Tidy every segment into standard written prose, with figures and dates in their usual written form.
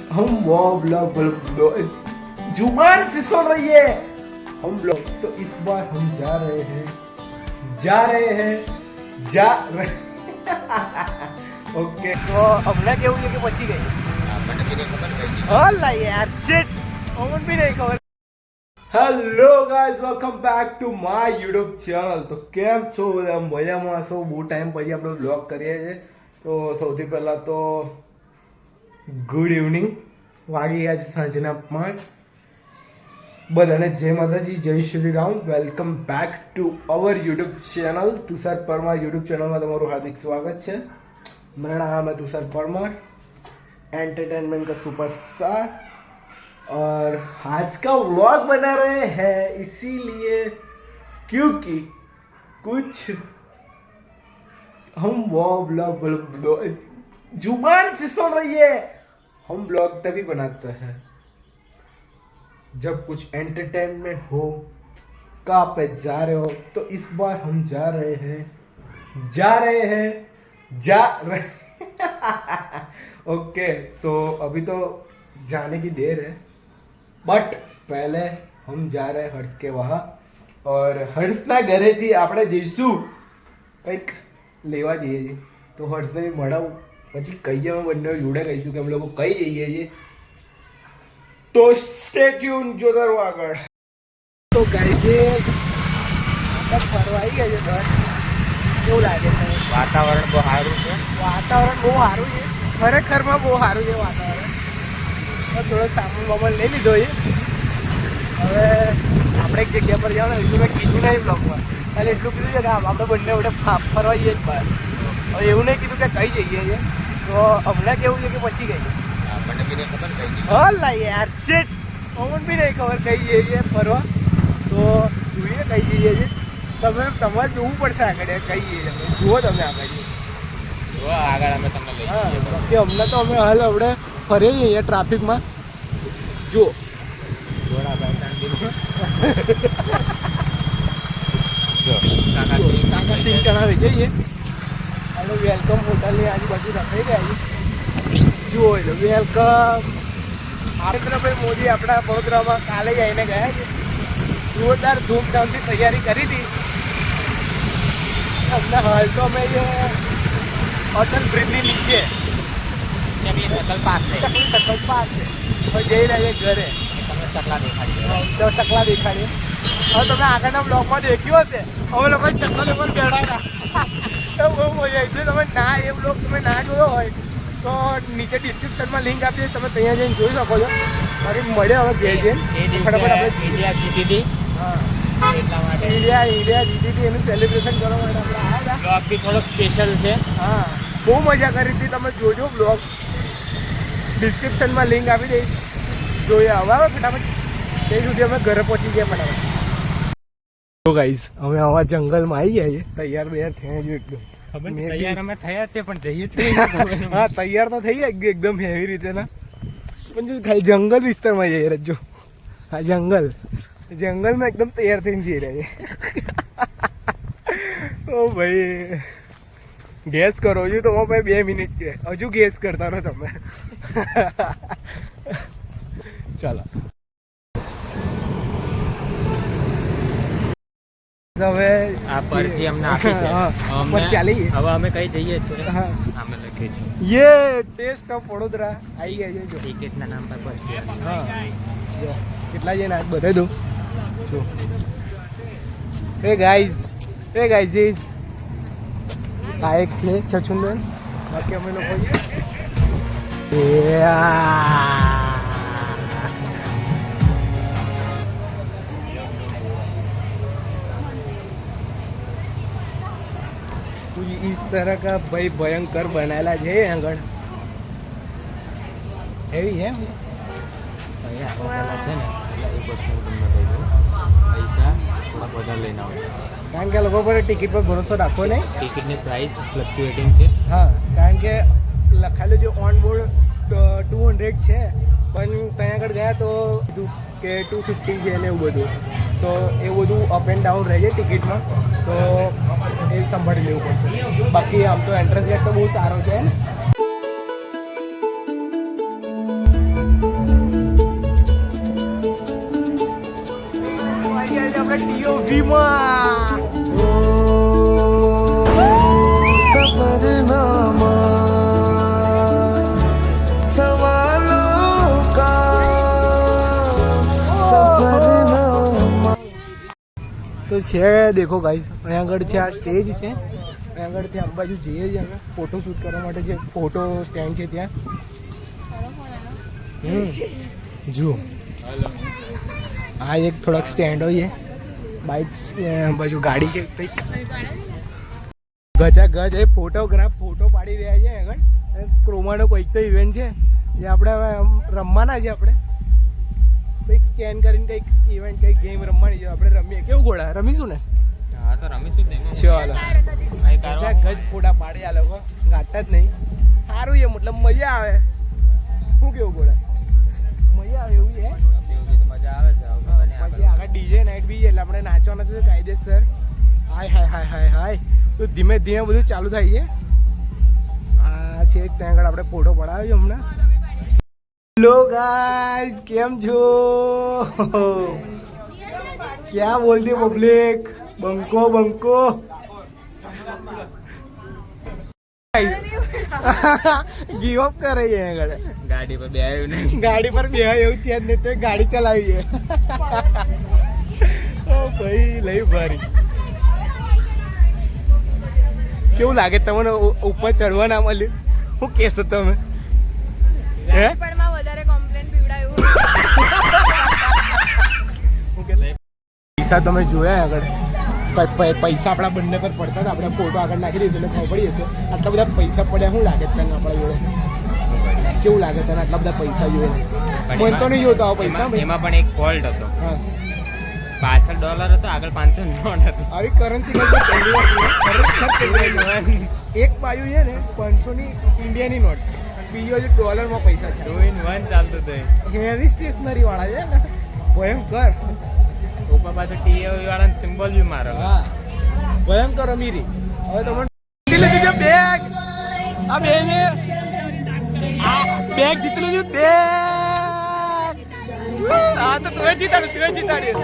हम वो ब्लॉग जुबान फिसल रही है हम ब्लॉग तो इस बार हम जा रहे हैं ओके तो हमने केવું છે કે પછી ગઈ મને બી નહીં ખબર કઈ અલા યાર શિટ અમને બી નહીં ખબર hello guys welcome back to my YouTube channel તો કેમ છો બધા મજામાં છો બહુ ટાઈમ પછી આપણે વ્લોગ કરીએ છીએ તો સૌથી પહેલા તો ગુડ ઇવનિંગ વાગી ગયા છે સાંજના 5 બધાને જય માતાજી જય Shri Ram welcome back to our YouTube channel Tushar Parmar YouTube ચેનલમાં તમારું હાર્દિક સ્વાગત છે मेरा नाम है तुषार परमार एंटरटेनमेंट का सुपरस्टार और आज का व्लॉग बना रहे हैं इसीलिए क्योंकि कुछ हम वो ब्लॉग जुबान फिसल रही है हम ब्लॉग तभी बनाते हैं जब कुछ एंटरटेनमेंट हो कहाँ पे जा रहे हो तो इस बार हम जा रहे हैं ओके सो अभी तो जाने की देर है बट पहले हम जा रहे हैं हर्ष के वहाँ और हर्षना घरेથી આપણે જઈશું કંઈક લેવા જઈએ છીએ તો હર્ષને બી મળાવું પછી કહીએ અમે બંને જોડે કહીશું કે અમે લોકો કઈ જઈએ છીએ તો સ્ટે ટ્યુન જોતા રહો આગળ તો ગાઈઝ આપણે ફરવા આવી ગયા છે બસ કેવું લાગે છે વાતાવરણ બહુ સારું છે વાતાવરણ બહુ સારું છે ખરેખરમાં બહુ સારું છે વાતાવરણ થોડો સામાન બામાન લઈ લીધો છે હવે આપણે એક જગ્યા પર જવાનું એટલું મેં કીધું નહીં બ્લોગમાં ખાલી એટલું કીધું છે કે આપણે બંને વડે ફરવા જઈએ જ બહાર હવે એવું નહીં કીધું કે કઈ જઈએ છીએ તો હમણાં કેવું છે કે પછી ગઈ મને બી નહીં ખબર કઈ હલા યાર શિટ અમને બી નહીં ખબર કઈ જઈએ છીએ ફરવા તો જોઈએ કઈ જઈએ છીએ તમારે જોવું પડશે આગળ કઈ જઈએ તમે જુઓ તમે આગળ જો આગળ અમે તમને લઈ જઈએ કે હમણાં તો અમે હાલ આપણે ફરીએ છીએ ટ્રાફિકમાં જુઓ કાકા સિંહ ચણા લઈ જઈએ અને વેલકમ હોટલની આજુબાજુ રખાઈ ગયા છે જુઓ એટલે વેલકમ નરેન્દ્રભાઈ મોદી આપણા વડોદરામાં કાલે જ આવીને ગયા છે જોરદાર ધૂમધામથી તૈયારી કરી હતી અમને હાલ તો અમે અટલ બ્રિજની નીચે ચકલી સર્કલ પાસે હવે જઈ રહ્યા છે ઘરે તમને ચકલા દેખાડી તો ચકલા દેખાડીએ હવે તમે આગળના બ્લોગમાં દેખ્યું હશે અમે લોકો ચકલા ઉપર બેઠા હતા બહુ મજા આવી તમે ના એ બ્લોગ તમે ના જોયો હોય તો નીચે ડિસ્ક્રિપ્શનમાં લિંક આપીએ તમે ત્યાં જઈને જોઈ શકો છો મારી મળે હવે ઘેર જઈને ફટાફટ આપણે ઇન્ડિયા જીતી હા એટલા માટે ઇન્ડિયા જીતી હતી એનું સેલિબ્રેશન કરવા માટે આપણે આવ્યા હતા બ્લોગ બી થોડોક સ્પેશિયલ છે હા બહુ મજા કરી હતી તમે જોજો બ્લોગ ડિસ્ક્રિપ્શનમાં લિંક આપી દઈશ જોઈએ હવે આવે ફટાફટ તે સુધી અમે ઘરે પહોંચી ગયા ફટાફટ તો ગાઈઝ અમે આવા જંગલમાં આવી ગયા છીએ તૈયાર બૈયાર થયા જો એકદમ ખબર નહીં તૈયાર અમે થયા છે પણ જઈએ જ હા તૈયાર તો થઈ ગયા એકદમ હેવી રીતે ના પણ જો ખાલી જંગલ વિસ્તારમાં જઈ રહ્યા જો હા જંગલમાં એકદમ તૈયાર થઈને જઈ રહ્યા છે ઓ ભાઈ ગેસ કરો હજુ તો ભાઈ 2 મિનિટ છે હજુ ગેસ કરતા રહો તમે ચાલો હવે આ પરચી અમને આપી છે પર ચાલી હવે અમે કઈ જઈએ છીએ હા અમે લખીએ છીએ યે ટેસ્ટ ઓફ વડોદરા આવી ગયા છે જો ટિકિટના નામ પર પરચી આપી હા જો કેટલા જઈને આજ બતાવી દઉં જો હે ગાઈઝ ઇઝ આ એક છે છછુંદર બાકી અમે લોકો इस तरह का भाई भयंकर बनाएला है आंगण हेवी है અહીંયા છે ને એટલે એક વસ્તુ હું તમને કહી દઉં પૈસા થોડા બધા લઈને આવો કારણ કે લોકો પર ટિકિટ પર ભરોસો રાખો નહીં ટિકિટની પ્રાઇસ ફ્લક્ચ્યુએટિંગ છે હા કારણ કે લખાયેલું જે ઓન બોર્ડ 200 છે પણ ત્યાં આગળ ગયા તો કીધું કે 250 છે ને એવું બધું સો એ બધું અપ એન્ડ ડાઉન રહે છે ટિકિટમાં સો એ સંભાળી લેવું પડશે બાકી આમ તો એન્ટ્રન્સ ગેટ તો બહુ સારો છે ટીઓવી માં તો છે દેખો ગાઈસ, અહીંયા આગળ છે આ સ્ટેજ છે, અહીંયા આગળથી આ બાજુ જઈએ છીએ અમે ફોટો શૂટ કરવા માટે, જે ફોટો સ્ટેન્ડ છે ત્યાં. જુઓ આ એક થોડાક સ્ટેન્ડો છે, બાઇક્સ બાજુ ગાડી છે કંઈક ગજા ગજ એ ફોટોગ્રાફ ફોટો પાડી રહ્યા છે આગળ. ક્રોમાનો કોઈક તો ઇવેન્ટ છે જે આપણે હવે રમવાના છે, આપણે કંઈક સ્કેન કરીને કંઈક ઇવેન્ટ કંઈક ગેમ રમવાની છે, આપણે રમીએ. કેવું ગોળા રમીશું ને? હા તો રમીશું જ નહીં. ચાલો ગજા ગજ ફોટા પાડી આ લોકો, ગાંઠતા જ નહીં. સારું છે, મતલબ મજા આવે. શું કેવું ગોળા? મજા આવે એવું છે. મજા આવે છે. પછી આગળ ડીજે નાઇટ બી છે એટલે આપણે નાચવાનું તો કાયદેસર. હાય હાય હાય હાય હાય. તો ધીમે ધીમે બધું ચાલુ થાય છે. આ છે ત્યાં આગળ આપણે ફોટો પડાવ્યો છે હમણાં. હેલો ગાઈસ, કેમ છો? ક્યાં બોલતી પબ્લિક? બંકો બંકો ગીવ અપ કરે છે આગળ. ગાડી પર બેહાયું નહીં. ગાડી પર બેહાય એવું છે જ નહીં, તો ગાડી ચલાવી છે. ઓ ભાઈ લઈ ભારી. કેવું લાગે તમને ઉપર ચડવા ના મળ્યું? શું કહેશો તમે? હે પૈસા તમે જોયા આગળ, પૈસા આપણા બંને પર પડતા હતા. આપણે ફોટો આગળ નાખી દઈશું એટલે ખબર પડી હશે. આટલા બધા પૈસા પડ્યા શું લાગે તને આપણા જોડે? કેવું લાગે તને આટલા બધા પૈસા જોઈને? મને તો નહીં જોતો આવો પૈસા. એમાં પણ એક ફોલ્ટ હતો. હા, પાછળ $1 હતો, આગળ 500 નોટ હતો. આવી કરન્સી એક બાજુ છે ને 500 ની ઇન્ડિયાની નોટ, બીજી બાજુ ડોલરમાં પૈસા છે. 2 in 1 ચાલતું હતું. હેવી સ્ટેશનરી વાળા છે ને, ભયંકર. ઉપર પાછળ ટીએવી વાળાનો સિમ્બોલ બી મારો. હા, ભયંકર અમીરી. હવે તમને બેગ આ બે ને બેગ જીતી લીધું. બેગ હા તો તું જીતાડ્યું.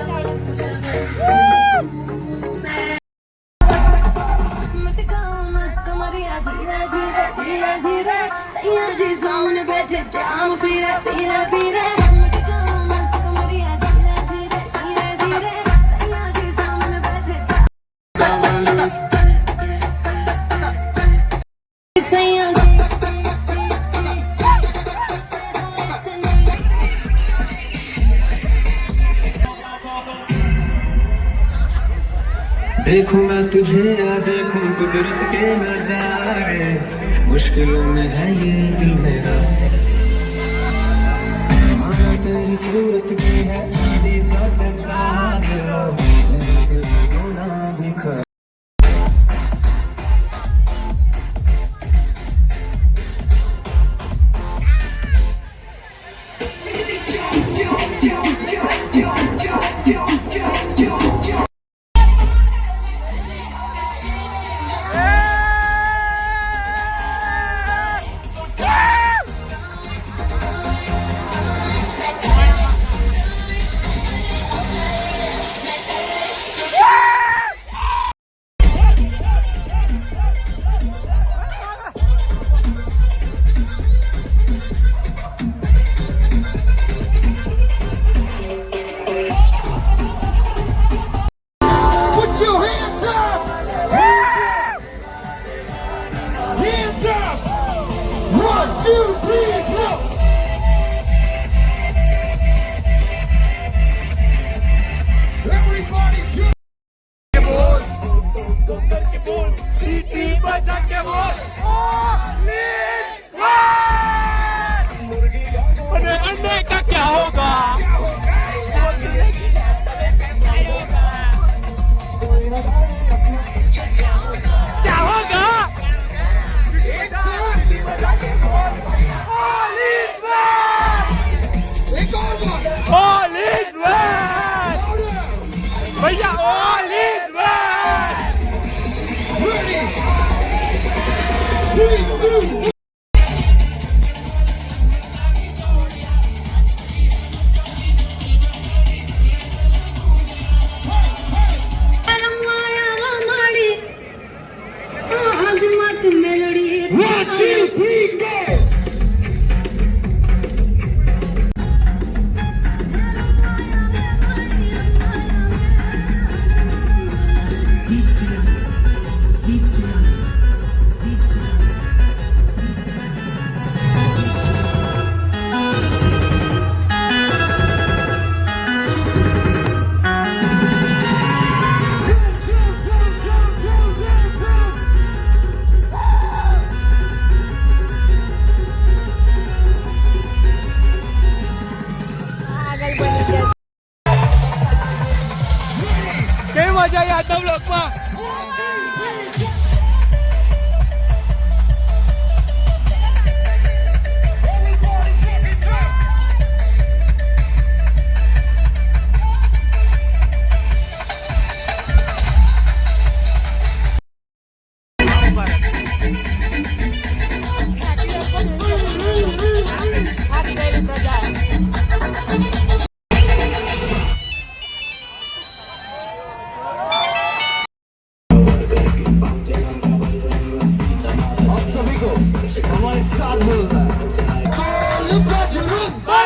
देखूं मैं तुझे या देखूं कुदरत के नजारे, मुश्किलों में है ये दिल मेरा. हाँ तेरी सूरत की है चांदी सा टकरा दिल, सोना भी खरा.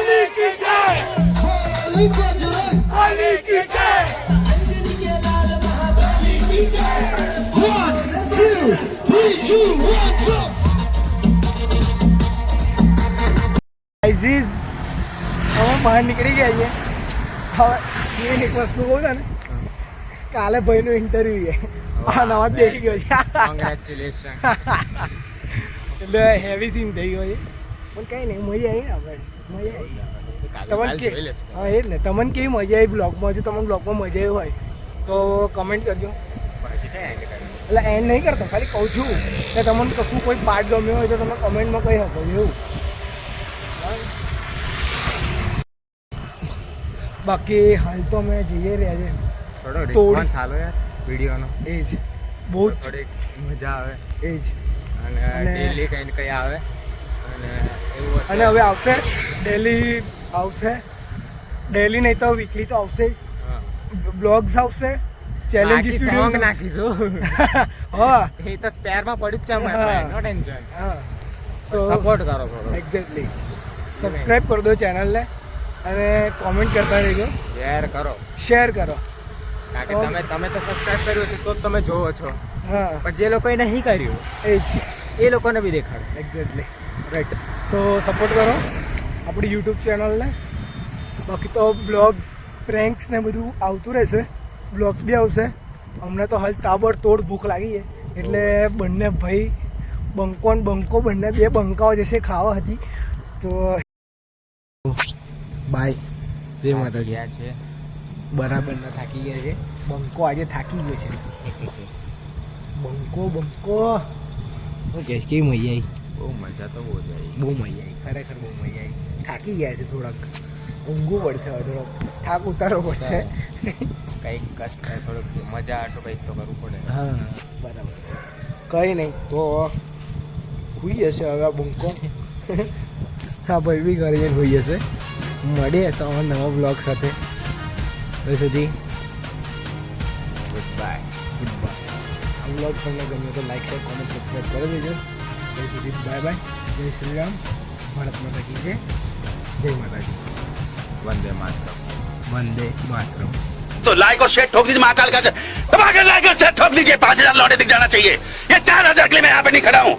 होली की जय, होली की जय। 1 2 3 2 1 go। ગાઈઝ હવે બહાર નીકળી ગયા છીએ. હવે મેન એક વસ્તુ કહું ને, કાલે ભાઈનું ઇન્ટરવ્યુ છે. આ નવા બેસી ગયો છે કોંગ્રેચ્યુલેશન. એટલે હેવી સીન થઈ ગયો છે. પણ કંઈ નહીં, મજા આવી ને આપણે, મજા આવી. તમને કે હા એ જ ને, તમને કેવી મજા આવી બ્લોગમાં? જો તમને બ્લોગમાં મજા આવી હોય તો કમેન્ટ કરજો. એટલે એન્ડ નહીં કરતો, ખાલી કહું છું કે તમને કશું કોઈ પાર્ટ ગમ્યો હોય તો તમે કમેન્ટમાં કહી શકો એવું. બાકી હાલ તો અમે જઈએ રહ્યા છે થોડો રિસ્પોન્સ આલો યાર વિડીયોનો. એ જ બહુ જ થોડીક મજા આવે એ જ. અને ડેલી કંઈ ને કંઈ આવે અને એવું હશે. અને હવે આવશે ડેલી આવશે, ડેલી નહીં તો વીકલી તો આવશે જ. હા. બ્લોગ્સ આવશે, ચેલેન્જીસ સોંગ વિડીયો નાખીશું. હા એ તો સ્પેરમાં પડ્યું જ છે અમારે હા. પાસે, નો ટેન્શન. હા સપોર્ટ કરો થોડો, એક્ઝેક્ટલી. સબસ્ક્રાઈબ કરી દો ચેનલને અને કોમેન્ટ કરતા રહેજો, શેર કરો. શેર કરો. કારણ કે તમે તો સબસ્ક્રાઇબ કર્યું છે તો જ તમે જોવો છો, હા પણ જે લોકોએ નહીં કર્યું એ જ એ લોકોને બી દેખાડો. Exactly right. તો સપોર્ટ કરો આપણી યુટ્યુબ ચેનલને. બાકી તો બ્લોગ્સ, પ્રેન્ક્સ ને બધું આવતું રહેશે, બ્લોગ્સ બી આવશે. અમને તો હાલ તાબડતોડ ભૂખ લાગી છે એટલે બંને ભાઈ બંકો ને બંકો બંને બે બંકાઓ જશે ખાવા હતી. તો બાય, જય માતાજી. ગયા છે બરાબર, થાકી ગયા છે. બંકો આજે થાકી ગયો છે. બંકો બંકો ઓકે, કેવી મજા આવી? બહુ મજા તો બહુ જ આવી. બહુ મજા આવી, ખરેખર બહુ મજા આવી. થાકી ગયા છે થોડાક, ઊંઘવું પડશે હવે, થોડોક થાક ઉતારવો પડશે. કંઈક કષ્ટ થોડુંક મજા આટલું કંઈક તો કરવું પડે. હા બરાબર છે, કંઈ નહીં. તો હોઈ જશે હવે આ બંકો. હા ભાઈ બી ઘરે જઈને હોઈ જશે. મળીએ તો નવા બ્લોગ સાથે. ત્યાં સુધી ગુડ બાય. Good bye. આ બ્લોગ તમને ગમ્યો તો લાઈક, શેર, કોમેન્ટ, સબસ્ક્રાઈબ કરી દેજો. ત્યાં સુધી બાય બાય. જય શ્રી રામ. ભારત માતા કી જય. જય માતાજી. વંદે માતરમ. વંદે માતરમ. तो लाइक और शेयर ठोक दीजिए महाकाल का दबा के लाइक और शेयर ठोक दीजिए 5000 लौटे दिख जाना चाहिए ये 4000 के लिए मैं यहाँ पे नहीं खड़ा हूँ